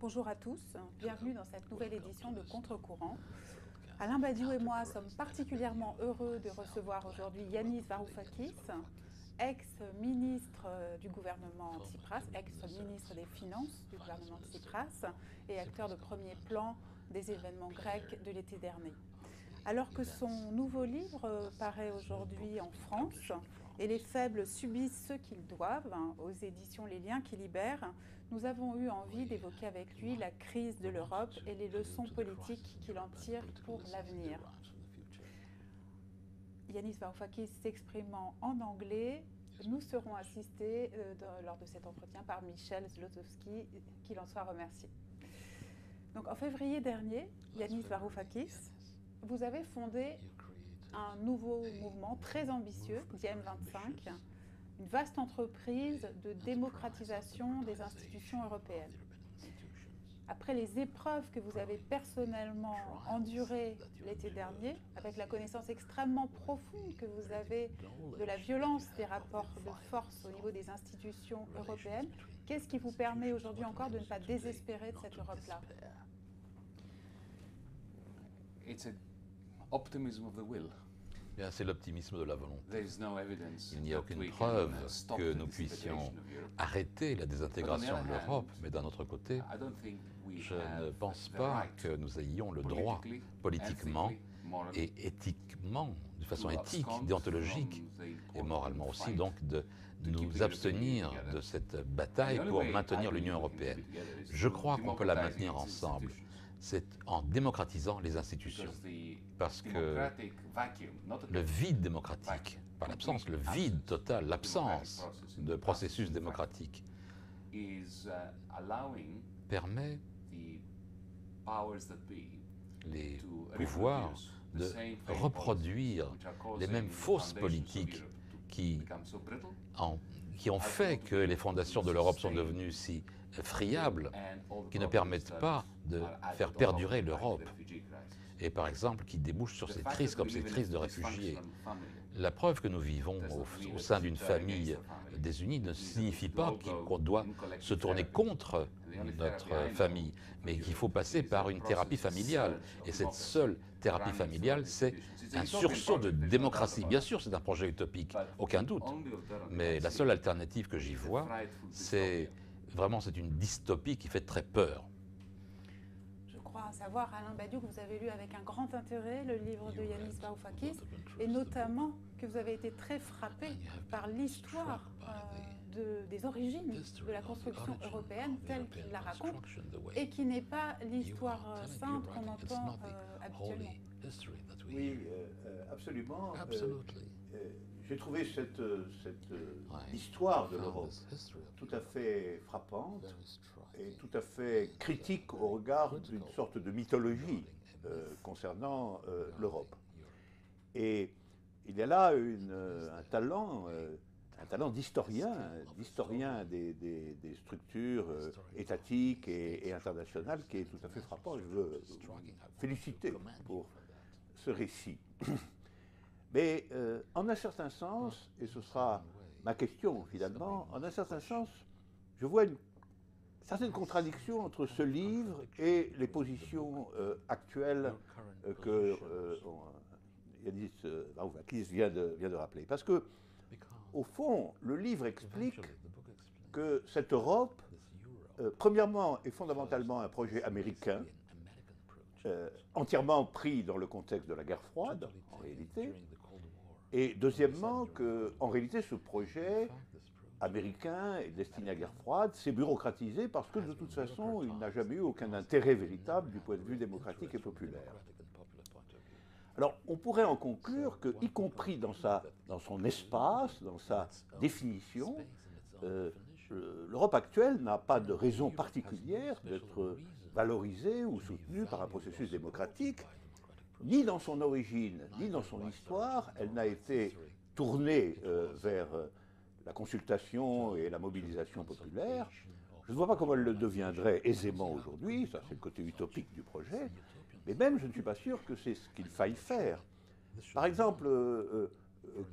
Bonjour à tous, bienvenue dans cette nouvelle édition de Contre-courant. Alain Badiou et moi sommes particulièrement heureux de recevoir aujourd'hui Yanis Varoufakis, ex-ministre du gouvernement Tsipras, ex-ministre des Finances du gouvernement Tsipras et acteur de premier plan des événements grecs de l'été dernier. Alors que son nouveau livre paraît aujourd'hui en France, et les faibles subissent ce qu'ils doivent, aux éditions Les Liens qui libèrent, nous avons eu envie d'évoquer avec lui la crise de l'Europe et les leçons politiques qu'il en tire pour l'avenir. Yanis Varoufakis s'exprimant en anglais, nous serons assistés lors de cet entretien par Michel Zlotowski, qu'il en soit remercié. Donc, en février dernier, Yanis Varoufakis, vous avez fondé un nouveau mouvement très ambitieux, DiEM25, une vaste entreprise de démocratisation des institutions européennes. Après les épreuves que vous avez personnellement endurées l'été dernier, avec la connaissance extrêmement profonde que vous avez de la violence des rapports de force au niveau des institutions européennes, qu'est-ce qui vous permet aujourd'hui encore de ne pas désespérer de cette Europe-là? C'est l'optimisme de la volonté. Il n'y a aucune preuve que nous puissions arrêter la désintégration de l'Europe, mais d'un autre côté, je ne pense pas que nous ayons le droit, politiquement et éthiquement, de façon éthique, déontologique et moralement aussi, donc de nous abstenir de cette bataille pour maintenir l'Union européenne. Je crois qu'on peut la maintenir ensemble. C'est en démocratisant les institutions. Parce que le vide démocratique, pas l'absence, le vide total, l'absence de processus démocratique permet les pouvoirs de reproduire les mêmes fausses politiques qui ont fait que les fondations de l'Europe sont devenues si friables, qui ne permettent pas de faire perdurer l'Europe, et par exemple qui débouchent sur ces crises comme ces crises de réfugiés. La preuve que nous vivons au sein d'une famille désunie ne signifie pas qu'on doit se tourner contre notre famille, mais qu'il faut passer par une thérapie familiale. Et cette seule thérapie familiale, c'est un sursaut de démocratie. Bien sûr, c'est un projet utopique, aucun doute, mais la seule alternative que j'y vois, c'est une dystopie qui fait très peur. Je crois savoir, Alain Badiou, que vous avez lu avec un grand intérêt le livre de Yanis Varoufakis, et notamment que vous avez été très frappé par l'histoire des origines de la construction européenne telle qu'il la raconte, et qui n'est pas l'histoire sainte qu'on entend habituellement. Oui, absolument. J'ai trouvé cette histoire de l'Europe tout à fait frappante et tout à fait critique au regard d'une sorte de mythologie concernant l'Europe. Et il y a là un talent d'historien des structures étatiques et internationales qui est tout à fait frappant. Je veux vous féliciter pour ce récit. Mais en un certain sens, et ce sera ma question finalement, en un certain sens, je vois une certaine contradiction entre ce livre et les positions actuelles que Yanis Varoufakis vient de rappeler. Parce que, au fond, le livre explique que cette Europe, premièrement, est fondamentalement un projet américain, entièrement pris dans le contexte de la guerre froide, en réalité, et deuxièmement, qu'en réalité, ce projet américain et destiné à la guerre froide s'est bureaucratisé parce que, de toute façon, il n'a jamais eu aucun intérêt véritable du point de vue démocratique et populaire. Alors, on pourrait en conclure que, y compris dans son espace, dans sa définition, l'Europe actuelle n'a pas de raison particulière d'être valorisée ou soutenue par un processus démocratique, ni dans son origine, ni dans son histoire. Elle n'a été tournée vers la consultation et la mobilisation populaire. Je ne vois pas comment elle le deviendrait aisément aujourd'hui, ça c'est le côté utopique du projet, mais même je ne suis pas sûr que c'est ce qu'il faille faire. Par exemple,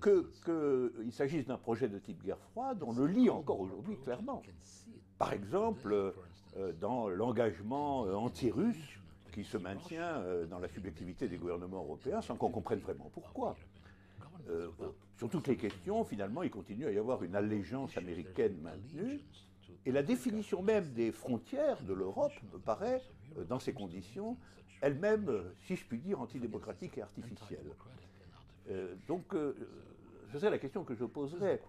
qu'il s'agisse d'un projet de type guerre froide, on le lit encore aujourd'hui clairement. Par exemple, dans l'engagement anti-russe qui se maintient dans la subjectivité des gouvernements européens sans qu'on comprenne vraiment pourquoi. Sur toutes les questions, finalement, il continue à y avoir une allégeance américaine maintenue. Et la définition même des frontières de l'Europe me paraît, dans ces conditions, elle-même, si je puis dire, antidémocratique et artificielle. Donc, ce serait la question que je poserais.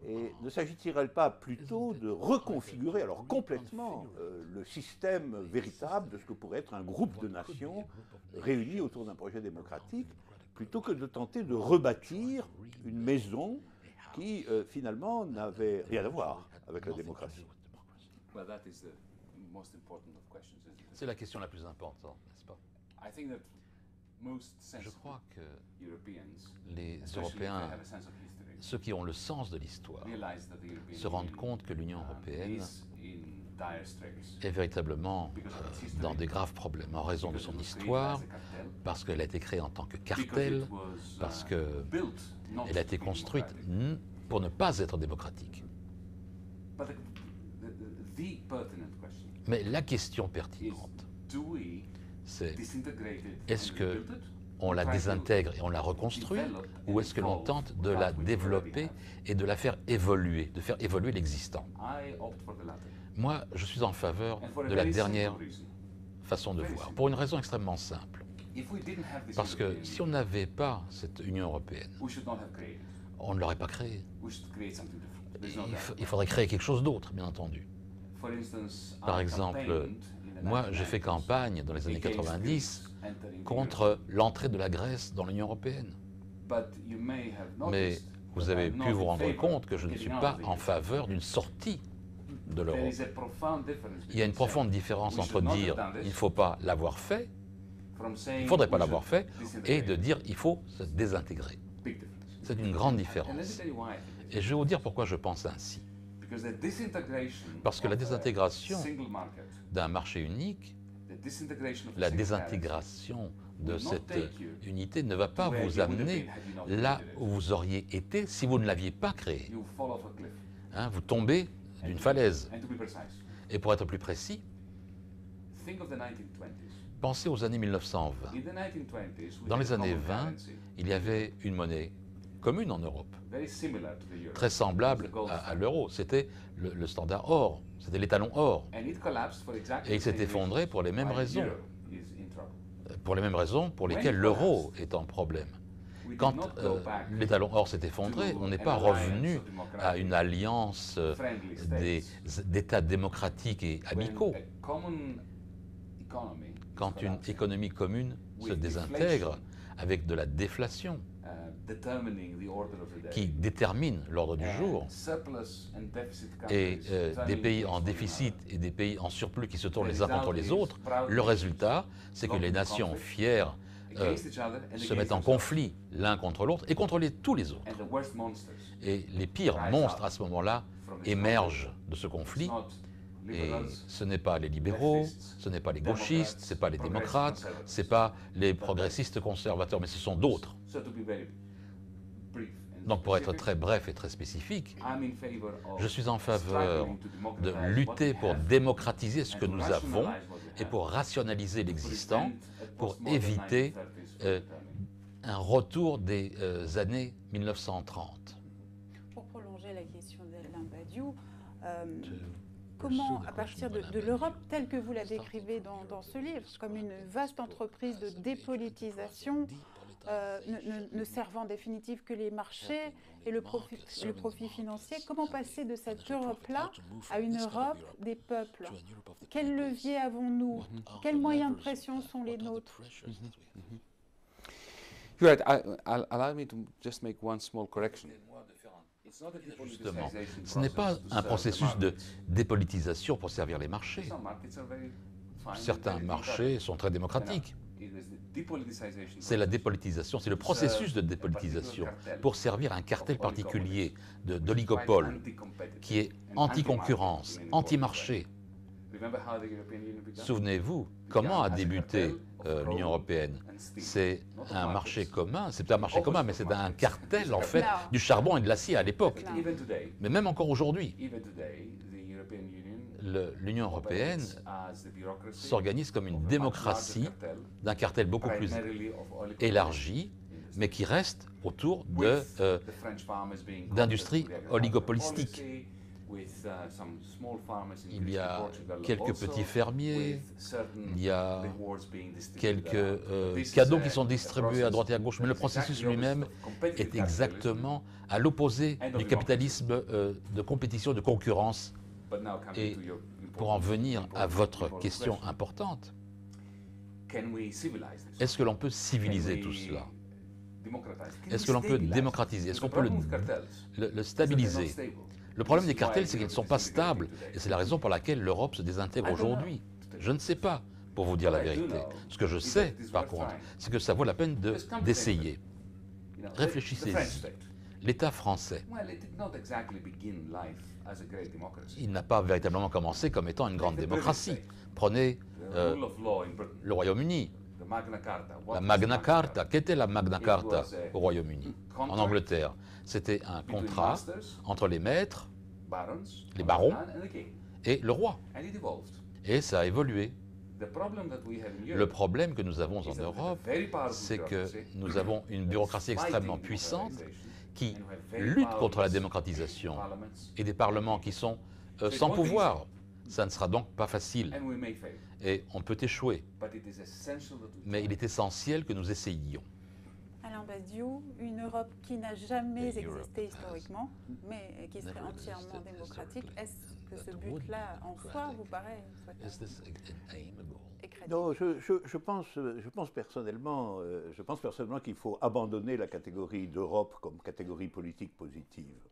Et ne s'agit-il pas plutôt de reconfigurer alors complètement le système véritable de ce que pourrait être un groupe de nations réunies autour d'un projet démocratique, plutôt que de tenter de rebâtir une maison qui, finalement, n'avait rien à voir avec la démocratie? C'est la question la plus importante, n'est-ce pas? Je crois que les Européens, ceux qui ont le sens de l'histoire, se rendent compte que l'Union européenne est véritablement dans des graves problèmes en raison de son histoire, parce qu'elle a été créée en tant que cartel, parce qu'elle a été construite pour ne pas être démocratique. Mais la question pertinente, c'est est-ce qu'on la désintègre et on la reconstruit, ou est-ce que l'on tente de la développer et de la faire évoluer, de faire évoluer l'existant? Moi, je suis en faveur de la dernière façon de voir, pour une raison extrêmement simple. Parce que si on n'avait pas cette Union européenne, on ne l'aurait pas créée. Il faudrait créer quelque chose d'autre, bien entendu. Par exemple, moi, j'ai fait campagne dans les années 90 contre l'entrée de la Grèce dans l'Union européenne. Mais vous avez pu vous rendre compte que je ne suis pas en faveur d'une sortie de l'Europe. Il y a une profonde différence entre dire « il ne faut pas l'avoir fait », il ne faudrait pas l'avoir fait, et de dire « il faut se désintégrer ». C'est une grande différence. Et je vais vous dire pourquoi je pense ainsi. Parce que la désintégration d'un marché unique, la désintégration de cette unité ne va pas vous amener là où vous auriez été si vous ne l'aviez pas créée. Hein, vous tombez d'une falaise. Et pour être plus précis, pensez aux années 1920. Dans les années 20, il y avait une monnaie commune en Europe, très semblable à l'euro. C'était le standard or, c'était l'étalon or. Et il s'est effondré pour les mêmes raisons. Pour lesquelles l'euro est en problème. Quand l'étalon or s'est effondré, on n'est pas revenu à une alliance d'États démocratiques et amicaux. Quand une économie commune se désintègre avec de la déflation qui détermine l'ordre du jour, et des pays en déficit et des pays en surplus qui se tournent les uns contre les autres, le résultat, c'est que les nations fières se mettent en conflit l'un contre l'autre et contre tous les autres. Et les pires monstres à ce moment-là émergent de ce conflit. Et ce n'est pas les libéraux, ce n'est pas les gauchistes, ce n'est pas les démocrates, ce n'est pas les progressistes conservateurs, mais ce sont d'autres. Donc pour être très bref et très spécifique, je suis en faveur de lutter pour démocratiser ce que nous avons et pour rationaliser l'existant, pour éviter un retour des années 1930. Pour prolonger la question d'Alain Badiou, comment, à partir de l'Europe, telle que vous la décrivez dans ce livre, comme une vaste entreprise de dépolitisation, ne servant en définitive que les marchés et le profit financier, comment passer de cette Europe-là à une Europe des peuples? Quels leviers avons-nous? Quels moyens de pression sont les nôtres? Allow me to just make one small correction. Justement, ce n'est pas un processus de dépolitisation pour servir les marchés. Certains marchés sont très démocratiques. C'est la dépolitisation, c'est le processus de dépolitisation pour servir un cartel particulier d'oligopole qui est anti-concurrence, anti-marché. Souvenez-vous, comment a débuté l'Union européenne? C'est un marché commun, c'est un marché commun, mais c'est un cartel en fait du charbon et de l'acier à l'époque. Mais même encore aujourd'hui, l'Union européenne s'organise comme une démocratie d'un cartel beaucoup plus élargi, mais qui reste autour d'industries oligopolistiques. Il y a quelques petits fermiers, il y a quelques cadeaux qui sont distribués à droite et à gauche, mais le processus lui-même est exactement à l'opposé du capitalisme de compétition, de concurrence. Et pour en venir à votre question importante, est-ce que l'on peut civiliser tout cela? Est-ce que l'on peut démocratiser? Est-ce qu'on peut le stabiliser? Le problème des cartels, c'est qu'ils ne sont pas stables, et c'est la raison pour laquelle l'Europe se désintègre aujourd'hui. Je ne sais pas, pour vous dire la vérité. Ce que je sais, par contre, c'est que ça vaut la peine d'essayer. Réfléchissez-y. L'État français, il n'a pas véritablement commencé comme étant une grande démocratie. Prenez le Royaume-Uni. La Magna Carta, qu'était la Magna Carta au Royaume-Uni? En Angleterre, c'était un contrat entre les maîtres, les barons et le roi. Et ça a évolué. Le problème que nous avons en Europe, c'est que nous avons une bureaucratie extrêmement puissante qui lutte contre la démocratisation et des parlements qui sont sans pouvoir. Ça ne sera donc pas facile et on peut échouer. Mais il est essentiel que nous essayions. Alain Badiou, une Europe qui n'a jamais existé historiquement, mais qui serait entièrement démocratique, est-ce que ce but-là, en soi, vous paraît Non, je pense personnellement qu'il faut abandonner la catégorie d'Europe comme catégorie politique positive.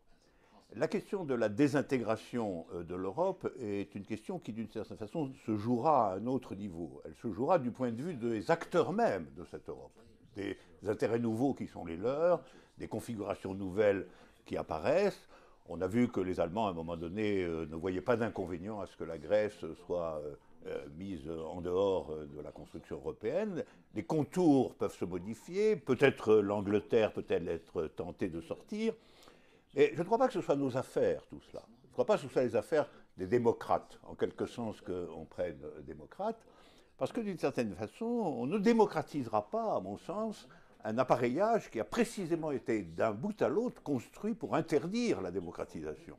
La question de la désintégration de l'Europe est une question qui, d'une certaine façon, se jouera à un autre niveau. Elle se jouera du point de vue des acteurs mêmes de cette Europe, des intérêts nouveaux qui sont les leurs, des configurations nouvelles qui apparaissent. On a vu que les Allemands, à un moment donné, ne voyaient pas d'inconvénient à ce que la Grèce soit mise en dehors de la construction européenne. Les contours peuvent se modifier, peut-être l'Angleterre peut-elle être tentée de sortir. Et je ne crois pas que ce soit nos affaires, tout cela. Je ne crois pas que ce soit les affaires des démocrates, en quelque sens qu'on prenne démocrate, parce que d'une certaine façon, on ne démocratisera pas, à mon sens, un appareillage qui a précisément été d'un bout à l'autre construit pour interdire la démocratisation.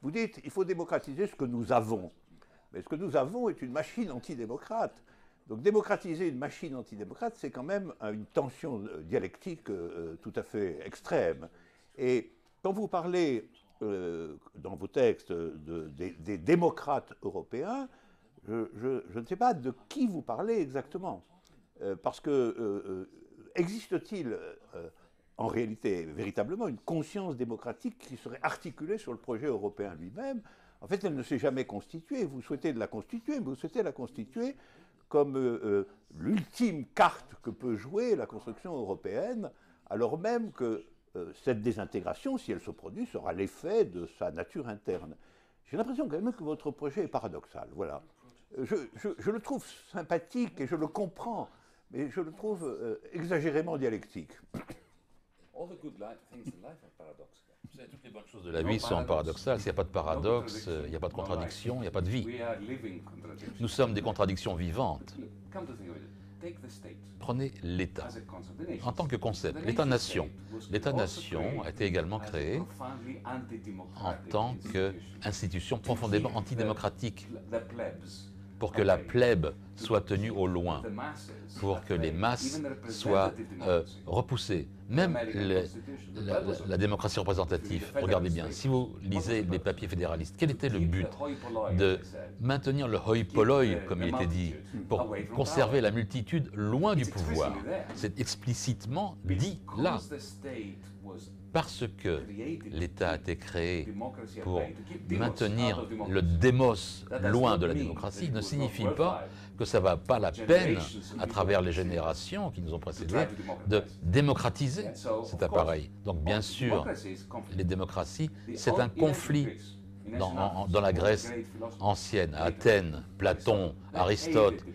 Vous dites, il faut démocratiser ce que nous avons. Mais ce que nous avons est une machine antidémocrate. Donc démocratiser une machine antidémocrate, c'est quand même une tension dialectique tout à fait extrême. Et quand vous parlez dans vos textes des démocrates européens, je ne sais pas de qui vous parlez exactement. Parce que existe-t-il en réalité véritablement une conscience démocratique qui serait articulée sur le projet européen lui-même? En fait, elle ne s'est jamais constituée. Vous souhaitez la constituer, mais vous souhaitez la constituer comme l'ultime carte que peut jouer la construction européenne, alors même que cette désintégration, si elle se produit, sera l'effet de sa nature interne. J'ai l'impression quand même que votre projet est paradoxal. Voilà. Je le trouve sympathique et je le comprends, mais je le trouve exagérément dialectique. Toutes les bonnes choses de la vie sont paradoxales. S'il n'y a pas de paradoxe, il n'y a pas de contradiction, il n'y a pas de vie. Nous sommes des contradictions vivantes. Prenez l'État en tant que concept, l'État-nation. L'État-nation a été également créé en tant qu'institution profondément antidémocratique, pour que la plèbe soit tenue au loin, pour que les masses soient repoussées. Même la démocratie représentative, regardez bien, si vous lisez les papiers fédéralistes, quel était le but? De maintenir le hoi polloi, comme il était dit, pour conserver la multitude loin du pouvoir. C'est explicitement dit là. Parce que l'État a été créé pour maintenir le démos loin de la démocratie, ne signifie pas que ça ne va pas la peine, à travers les générations qui nous ont précédés, de démocratiser cet appareil. Donc bien sûr, les démocraties, c'est un conflit dans la Grèce ancienne, à Athènes, Platon, Aristote.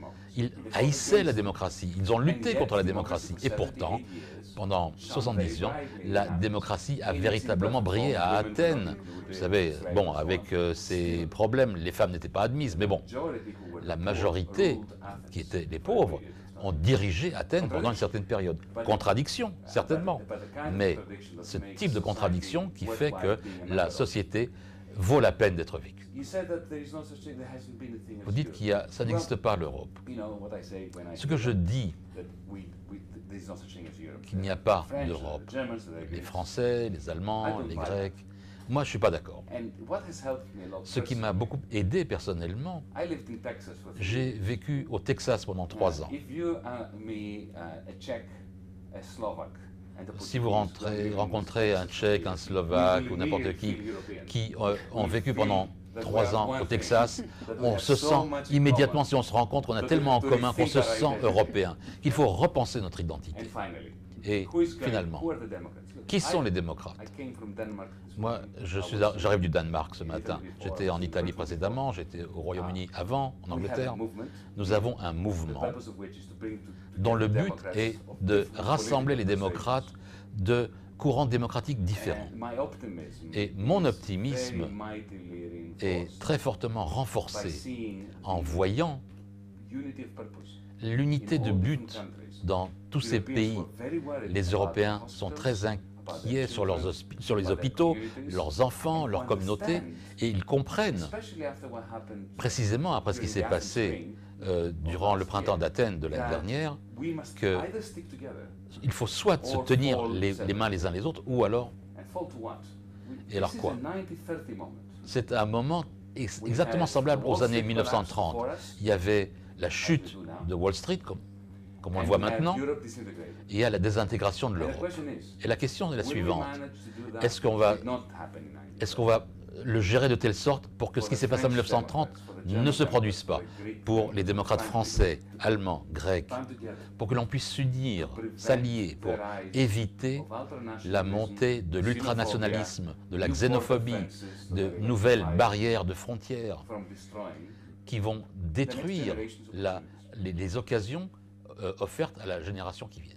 Ils haïssaient la démocratie, ils ont lutté contre la démocratie. Et pourtant, pendant 70 ans, la démocratie a véritablement brillé à Athènes. Vous savez, bon, avec ces problèmes, les femmes n'étaient pas admises, mais bon, la majorité, qui étaient les pauvres, ont dirigé Athènes pendant une certaine période. Contradiction, certainement, mais ce type de contradiction qui fait que la société vaut la peine d'être vécue. Vous dites qu'il y a, ça n'existe pas l'Europe. Ce que je dis, qu'il n'y a pas d'Europe, les Français, les Allemands, les Grecs, moi je ne suis pas d'accord. Ce qui m'a beaucoup aidé personnellement, j'ai vécu au Texas pendant 3 ans. Si vous rencontrez un Tchèque, un Slovaque ou n'importe qui ont vécu pendant 3 ans au Texas, on se sent immédiatement, si on se rencontre, on a tellement en commun qu'on se sent européen, qu'il faut repenser notre identité. Et finalement, qui sont les démocrates? Moi, j'arrive du Danemark ce matin. J'étais en Italie précédemment, j'étais au Royaume-Uni avant, en Angleterre. Nous avons un mouvement dont le but est de rassembler les démocrates de courants démocratiques différents. Et mon optimisme est très fortement renforcé en voyant l'unité de but dans tous ces pays. Les Européens sont très inquiets sur les hôpitaux, leurs enfants, leurs communautés, et ils comprennent, précisément après ce qui s'est passé durant le printemps d'Athènes de l'année dernière, qu'il faut soit se tenir les mains les uns les autres, ou alors... Et alors quoi? C'est un moment exactement semblable aux années 1930. Il y avait la chute de Wall Street, comme on le voit maintenant, et il y a la désintégration de l'Europe. Et la question est la suivante. Est-ce qu'on va le gérer de telle sorte pour que ce qui s'est passé en 1930 ne se produise pas? Pour les démocrates français, allemands, grecs, pour que l'on puisse s'unir, s'allier, pour éviter la montée de l'ultranationalisme, de la xénophobie, de nouvelles barrières de frontières qui vont détruire les occasions offertes à la génération qui vient.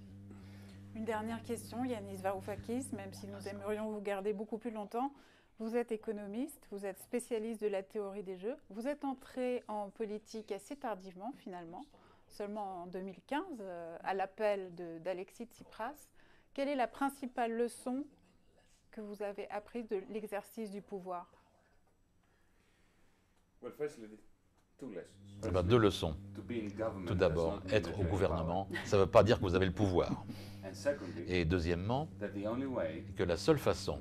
Une dernière question, Yanis Varoufakis, même si nous aimerions vous garder beaucoup plus longtemps. Vous êtes économiste, vous êtes spécialiste de la théorie des jeux. Vous êtes entré en politique assez tardivement, finalement, seulement en 2015, à l'appel d'Alexis Tsipras. Quelle est la principale leçon que vous avez apprise de l'exercice du pouvoir? 2 leçons. Tout d'abord, être au gouvernement, ça ne veut pas dire que vous avez le pouvoir. Et deuxièmement, que la seule façon,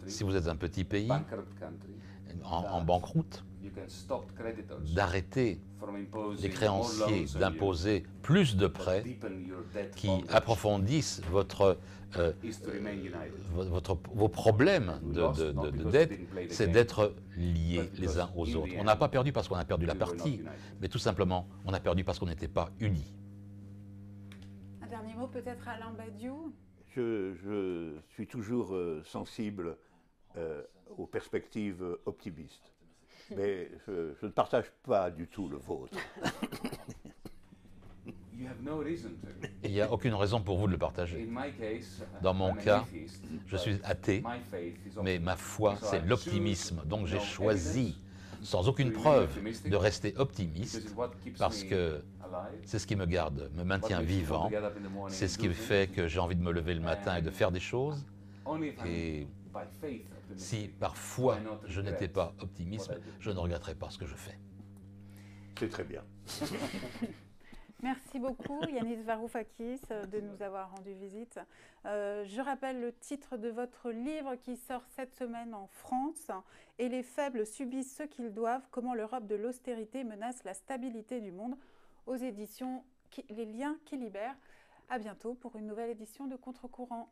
si vous êtes un petit pays en banqueroute, d'arrêter les créanciers d'imposer plus de prêts qui approfondissent vos problèmes de dette, c'est d'être liés les uns aux autres. On n'a pas perdu parce qu'on a perdu la partie, mais tout simplement, on a perdu parce qu'on n'était pas unis. Un dernier mot peut-être à Alain Badiou. Je suis toujours sensible aux perspectives optimistes, mais je ne partage pas du tout le vôtre. Il n'y a aucune raison pour vous de le partager. Dans mon cas, je suis athée, mais ma foi, c'est l'optimisme. Donc j'ai choisi, sans aucune preuve, de rester optimiste, parce que c'est ce qui me garde, me maintient vivant. C'est ce qui fait que j'ai envie de me lever le matin et de faire des choses. Et si par foi je n'étais pas optimiste, je ne regretterais pas ce que je fais. C'est très bien. Merci beaucoup Yanis Varoufakis de nous avoir rendu visite. Je rappelle le titre de votre livre qui sort cette semaine en France. « Et les faibles subissent ce qu'ils doivent, comment l'Europe de l'austérité menace la stabilité du monde » aux éditions Les Liens qui libèrent. À bientôt pour une nouvelle édition de Contre-Courant.